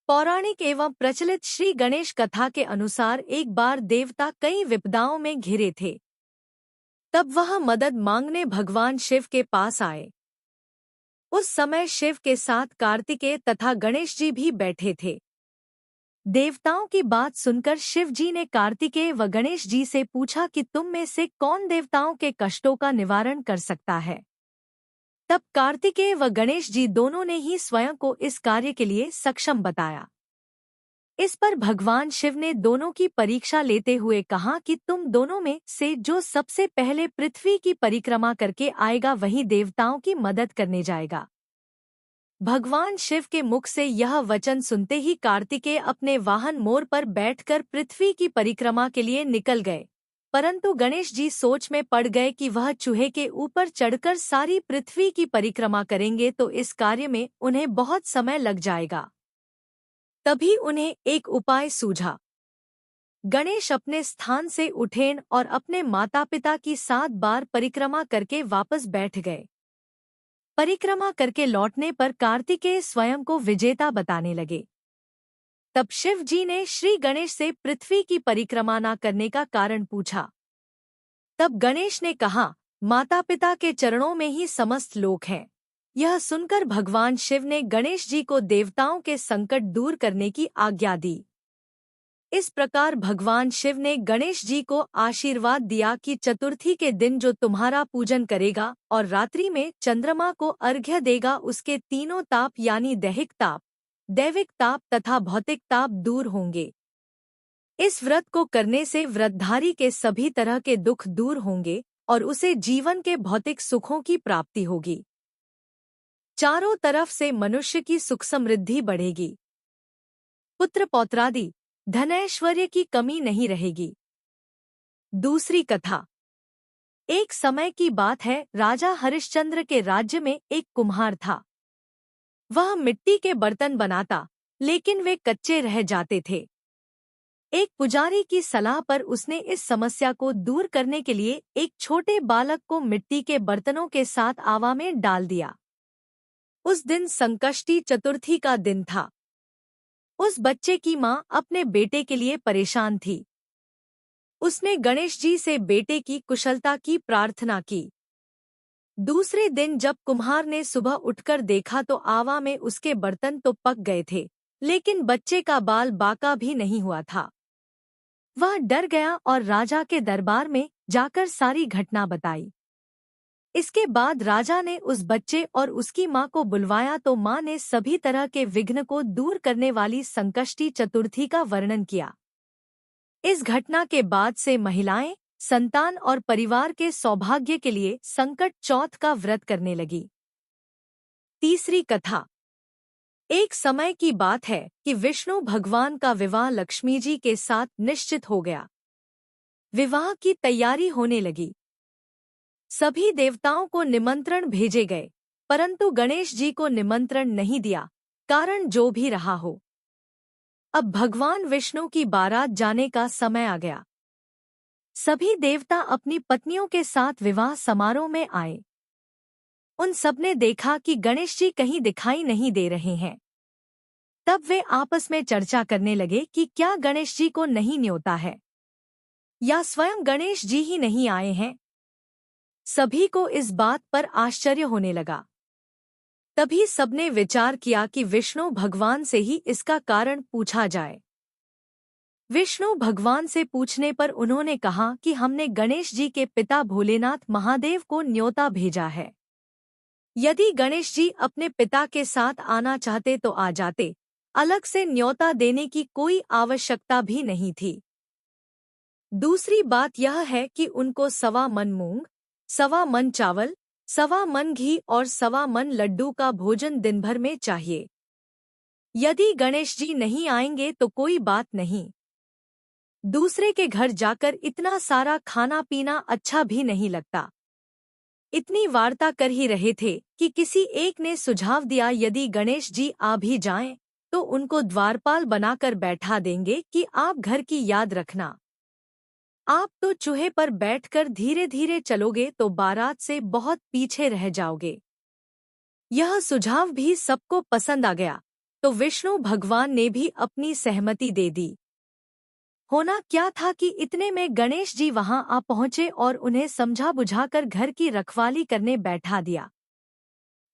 पौराणिक एवं प्रचलित श्री गणेश कथा के अनुसार एक बार देवता कई विपदाओं में घिरे थे। तब वह मदद मांगने भगवान शिव के पास आए। उस समय शिव के साथ कार्तिकेय तथा गणेश जी भी बैठे थे। देवताओं की बात सुनकर शिव जी ने कार्तिकेय व गणेश जी से पूछा कि तुम में से कौन देवताओं के कष्टों का निवारण कर सकता है। तब कार्तिकेय व गणेश जी दोनों ने ही स्वयं को इस कार्य के लिए सक्षम बताया। इस पर भगवान शिव ने दोनों की परीक्षा लेते हुए कहा कि तुम दोनों में से जो सबसे पहले पृथ्वी की परिक्रमा करके आएगा वही देवताओं की मदद करने जाएगा। भगवान शिव के मुख से यह वचन सुनते ही कार्तिकेय अपने वाहन मोर पर बैठकर पृथ्वी की परिक्रमा के लिए निकल गए, परंतु गणेश जी सोच में पड़ गए कि वह चूहे के ऊपर चढ़कर सारी पृथ्वी की परिक्रमा करेंगे तो इस कार्य में उन्हें बहुत समय लग जाएगा। तभी उन्हें एक उपाय सूझा। गणेश अपने स्थान से उठें और अपने माता पिता की 7 बार परिक्रमा करके वापस बैठ गए। परिक्रमा करके लौटने पर कार्तिकेय स्वयं को विजेता बताने लगे। तब शिव जी ने श्री गणेश से पृथ्वी की परिक्रमा न करने का कारण पूछा। तब गणेश ने कहा, माता पिता के चरणों में ही समस्त लोक हैं। यह सुनकर भगवान शिव ने गणेश जी को देवताओं के संकट दूर करने की आज्ञा दी। इस प्रकार भगवान शिव ने गणेश जी को आशीर्वाद दिया कि चतुर्थी के दिन जो तुम्हारा पूजन करेगा और रात्रि में चंद्रमा को अर्घ्य देगा उसके तीनों ताप यानी दैहिक ताप, दैविक ताप तथा भौतिक ताप दूर होंगे। इस व्रत को करने से व्रतधारी के सभी तरह के दुख दूर होंगे और उसे जीवन के भौतिक सुखों की प्राप्ति होगी। चारों तरफ से मनुष्य की सुख समृद्धि बढ़ेगी। पुत्र पौत्रादि धनैश्वर्य की कमी नहीं रहेगी। दूसरी कथा। एक समय की बात है, राजा हरिश्चंद्र के राज्य में एक कुम्हार था। वह मिट्टी के बर्तन बनाता, लेकिन वे कच्चे रह जाते थे। एक पुजारी की सलाह पर उसने इस समस्या को दूर करने के लिए एक छोटे बालक को मिट्टी के बर्तनों के साथ आवा में डाल दिया। उस दिन संकष्टी चतुर्थी का दिन था। उस बच्चे की मां अपने बेटे के लिए परेशान थी। उसने गणेश जी से बेटे की कुशलता की प्रार्थना की। दूसरे दिन जब कुम्हार ने सुबह उठकर देखा तो आवा में उसके बर्तन तो पक गए थे, लेकिन बच्चे का बाल बाका भी नहीं हुआ था। वह डर गया और राजा के दरबार में जाकर सारी घटना बताई। इसके बाद राजा ने उस बच्चे और उसकी मां को बुलवाया तो मां ने सभी तरह के विघ्न को दूर करने वाली संकष्टी चतुर्थी का वर्णन किया। इस घटना के बाद से महिलाएं संतान और परिवार के सौभाग्य के लिए संकट चौथ का व्रत करने लगी। तीसरी कथा। एक समय की बात है कि विष्णु भगवान का विवाह लक्ष्मी जी के साथ निश्चित हो गया। विवाह की तैयारी होने लगी। सभी देवताओं को निमंत्रण भेजे गए, परंतु गणेश जी को निमंत्रण नहीं दिया, कारण जो भी रहा हो। अब भगवान विष्णु की बारात जाने का समय आ गया। सभी देवता अपनी पत्नियों के साथ विवाह समारोह में आए। उन सबने देखा कि गणेश जी कहीं दिखाई नहीं दे रहे हैं। तब वे आपस में चर्चा करने लगे कि क्या गणेश जी को नहीं न्योता है या स्वयं गणेश जी ही नहीं आए हैं। सभी को इस बात पर आश्चर्य होने लगा। तभी सबने विचार किया कि विष्णु भगवान से ही इसका कारण पूछा जाए। विष्णु भगवान से पूछने पर उन्होंने कहा कि हमने गणेश जी के पिता भोलेनाथ महादेव को न्योता भेजा है। यदि गणेश जी अपने पिता के साथ आना चाहते तो आ जाते, अलग से न्योता देने की कोई आवश्यकता भी नहीं थी। दूसरी बात यह है कि उनको 1.25 मन मूंग, 1.25 मन चावल, 1.25 मन घी और 1.25 मन लड्डू का भोजन दिन भर में चाहिए। यदि गणेश जी नहीं आएंगे तो कोई बात नहीं। दूसरे के घर जाकर इतना सारा खाना पीना अच्छा भी नहीं लगता। इतनी वार्ता कर ही रहे थे कि किसी एक ने सुझाव दिया, यदि गणेश जी आ भी जाएं, तो उनको द्वारपाल बनाकर बैठा देंगे कि आप घर की याद रखना। आप तो चूहे पर बैठकर धीरे धीरे चलोगे तो बारात से बहुत पीछे रह जाओगे। यह सुझाव भी सबको पसंद आ गया, तो विष्णु भगवान ने भी अपनी सहमति दे दी। होना क्या था कि इतने में गणेश जी वहां आ पहुंचे और उन्हें समझा बुझाकर घर की रखवाली करने बैठा दिया।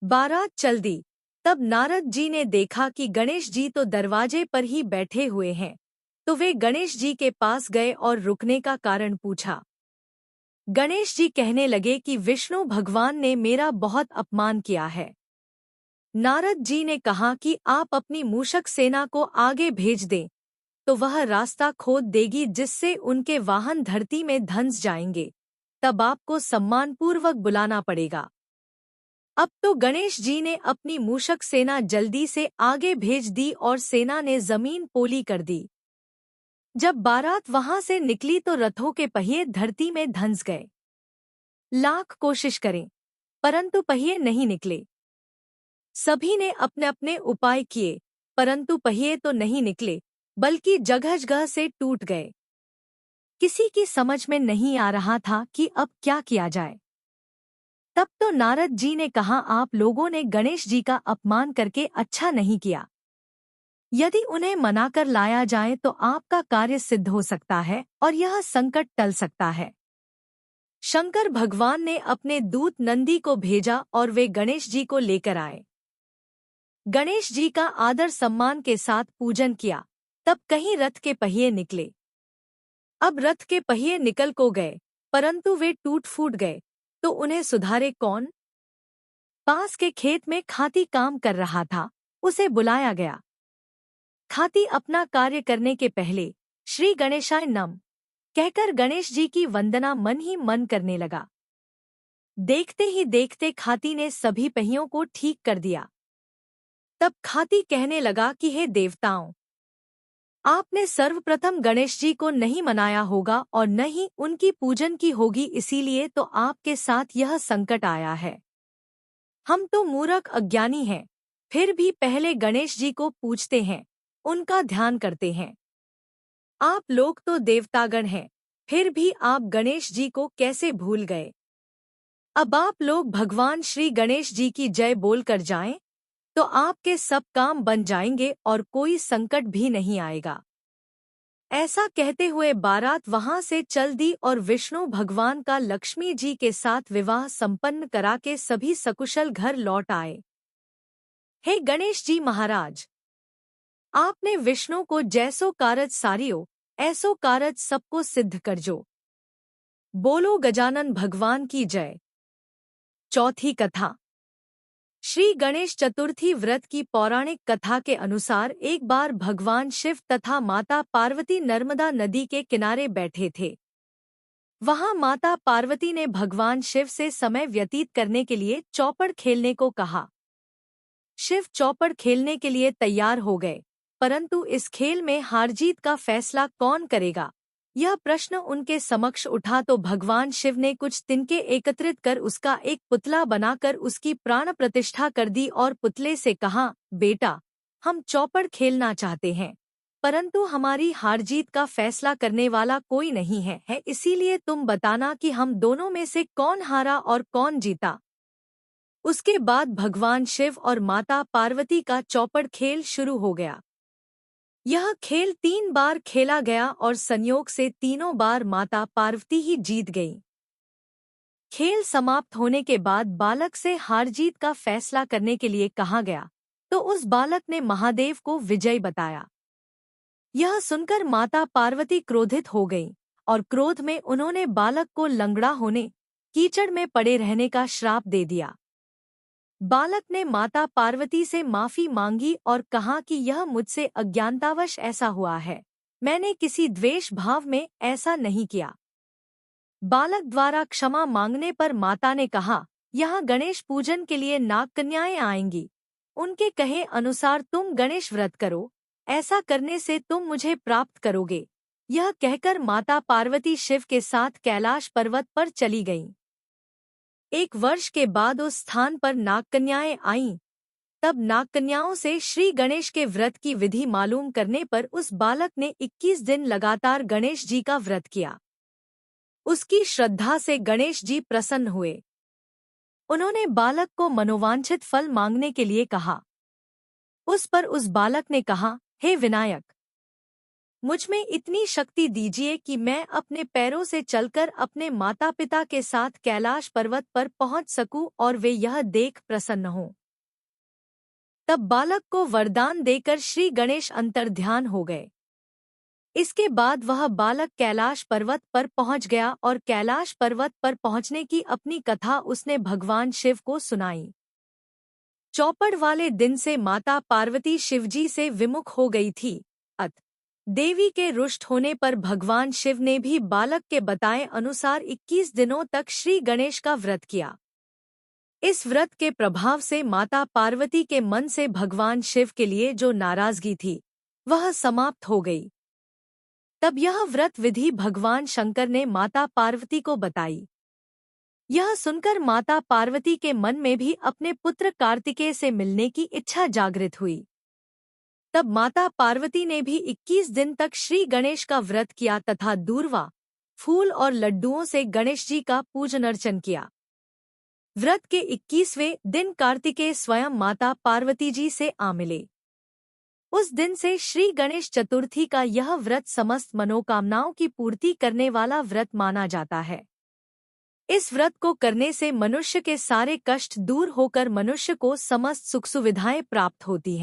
बारात चल दी। तब नारद जी ने देखा कि गणेश जी तो दरवाजे पर ही बैठे हुए हैं, तो वे गणेश जी के पास गए और रुकने का कारण पूछा। गणेश जी कहने लगे कि विष्णु भगवान ने मेरा बहुत अपमान किया है। नारद जी ने कहा कि आप अपनी मूषक सेना को आगे भेज दें, तो वह रास्ता खोद देगी जिससे उनके वाहन धरती में धंस जाएंगे। तब आपको सम्मानपूर्वक बुलाना पड़ेगा। अब तो गणेश जी ने अपनी मूषक सेना जल्दी से आगे भेज दी और सेना ने जमीन पोली कर दी। जब बारात वहां से निकली तो रथों के पहिए धरती में धंस गए। लाख कोशिश करें, परंतु पहिए नहीं निकले। सभी ने अपने अपने उपाय किए, परंतु पहिए तो नहीं निकले, बल्कि जगह जगह से टूट गए। किसी की समझ में नहीं आ रहा था कि अब क्या किया जाए। तब तो नारद जी ने कहा, आप लोगों ने गणेश जी का अपमान करके अच्छा नहीं किया। यदि उन्हें मनाकर लाया जाए तो आपका कार्य सिद्ध हो सकता है और यह संकट टल सकता है। शंकर भगवान ने अपने दूत नंदी को भेजा और वे गणेश जी को लेकर आए। गणेश जी का आदर सम्मान के साथ पूजन किया। तब कहीं रथ के पहिए निकले। अब रथ के पहिए निकल को गए, परंतु वे टूट फूट गए, तो उन्हें सुधारे कौन? पास के खेत में खाती काम कर रहा था, उसे बुलाया गया। खाती अपना कार्य करने के पहले श्री गणेशाय नमः कहकर गणेश जी की वंदना मन ही मन करने लगा। देखते ही देखते खाती ने सभी पहियों को ठीक कर दिया। तब खाती कहने लगा कि हे देवताओं, आपने सर्वप्रथम गणेश जी को नहीं मनाया होगा और न ही उनकी पूजन की होगी, इसीलिए तो आपके साथ यह संकट आया है। हम तो मूर्ख अज्ञानी हैं, फिर भी पहले गणेश जी को पूजते हैं, उनका ध्यान करते हैं। आप लोग तो देवतागण हैं, फिर भी आप गणेश जी को कैसे भूल गए? अब आप लोग भगवान श्री गणेश जी की जय बोलकर जाएं, तो आपके सब काम बन जाएंगे और कोई संकट भी नहीं आएगा। ऐसा कहते हुए बारात वहां से चल दी और विष्णु भगवान का लक्ष्मी जी के साथ विवाह संपन्न करा के सभी सकुशल घर लौट आए। हे गणेश जी महाराज, आपने विष्णु को जैसो कारज सारियो, ऐसो कारज सबको सिद्ध करजो। बोलो गजानन भगवान की जय। चौथी कथा। श्री गणेश चतुर्थी व्रत की पौराणिक कथा के अनुसार एक बार भगवान शिव तथा माता पार्वती नर्मदा नदी के किनारे बैठे थे। वहां माता पार्वती ने भगवान शिव से समय व्यतीत करने के लिए चौपड़ खेलने को कहा। शिव चौपड़ खेलने के लिए तैयार हो गए, परंतु इस खेल में हार जीत का फैसला कौन करेगा, यह प्रश्न उनके समक्ष उठा तो भगवान शिव ने कुछ तिनके एकत्रित कर उसका एक पुतला बनाकर उसकी प्राण प्रतिष्ठा कर दी और पुतले से कहा, बेटा, हम चौपड़ खेलना चाहते हैं, परंतु हमारी हार जीत का फैसला करने वाला कोई नहीं है, इसीलिए तुम बताना कि हम दोनों में से कौन हारा और कौन जीता। उसके बाद भगवान शिव और माता पार्वती का चौपड़ खेल शुरू हो गया। यह खेल 3 बार खेला गया और संयोग से तीनों बार माता पार्वती ही जीत गईं। खेल समाप्त होने के बाद बालक से हार जीत का फैसला करने के लिए कहा गया, तो उस बालक ने महादेव को विजयी बताया। यह सुनकर माता पार्वती क्रोधित हो गईं और क्रोध में उन्होंने बालक को लंगड़ा होने, कीचड़ में पड़े रहने का श्राप दे दिया। बालक ने माता पार्वती से माफी मांगी और कहा कि यह मुझसे अज्ञानतावश ऐसा हुआ है, मैंने किसी द्वेष भाव में ऐसा नहीं किया। बालक द्वारा क्षमा मांगने पर माता ने कहा, यहाँ गणेश पूजन के लिए नाग कन्याएं आएंगी, उनके कहे अनुसार तुम गणेश व्रत करो, ऐसा करने से तुम मुझे प्राप्त करोगे। यह कहकर माता पार्वती शिव के साथ कैलाश पर्वत पर चली गईं। 1 वर्ष के बाद उस स्थान पर नागकन्याएं आईं। तब नागकन्याओं से श्री गणेश के व्रत की विधि मालूम करने पर उस बालक ने 21 दिन लगातार गणेश जी का व्रत किया। उसकी श्रद्धा से गणेश जी प्रसन्न हुए। उन्होंने बालक को मनोवांछित फल मांगने के लिए कहा। उस पर उस बालक ने कहा, हे विनायक, मुझ में इतनी शक्ति दीजिए कि मैं अपने पैरों से चलकर अपने माता पिता के साथ कैलाश पर्वत पर पहुंच सकूं और वे यह देख प्रसन्न हों। तब बालक को वरदान देकर श्री गणेश अंतर्ध्यान हो गए। इसके बाद वह बालक कैलाश पर्वत पर पहुंच गया और कैलाश पर्वत पर पहुंचने की अपनी कथा उसने भगवान शिव को सुनाई। चौपड़ वाले दिन से माता पार्वती शिवजी से विमुख हो गई थी। देवी के रुष्ट होने पर भगवान शिव ने भी बालक के बताए अनुसार 21 दिनों तक श्री गणेश का व्रत किया। इस व्रत के प्रभाव से माता पार्वती के मन से भगवान शिव के लिए जो नाराजगी थी वह समाप्त हो गई। तब यह व्रत विधि भगवान शंकर ने माता पार्वती को बताई। यह सुनकर माता पार्वती के मन में भी अपने पुत्र कार्तिकेय से मिलने की इच्छा जागृत हुई। तब माता पार्वती ने भी 21 दिन तक श्री गणेश का व्रत किया तथा दूर्वा, फूल और लड्डुओं से गणेश जी का पूजन अर्चन किया। व्रत के 21वें दिन कार्तिकेय स्वयं माता पार्वती जी से आ मिले। उस दिन से श्री गणेश चतुर्थी का यह व्रत समस्त मनोकामनाओं की पूर्ति करने वाला व्रत माना जाता है। इस व्रत को करने से मनुष्य के सारे कष्ट दूर होकर मनुष्य को समस्त सुख सुविधाएं प्राप्त होती हैं।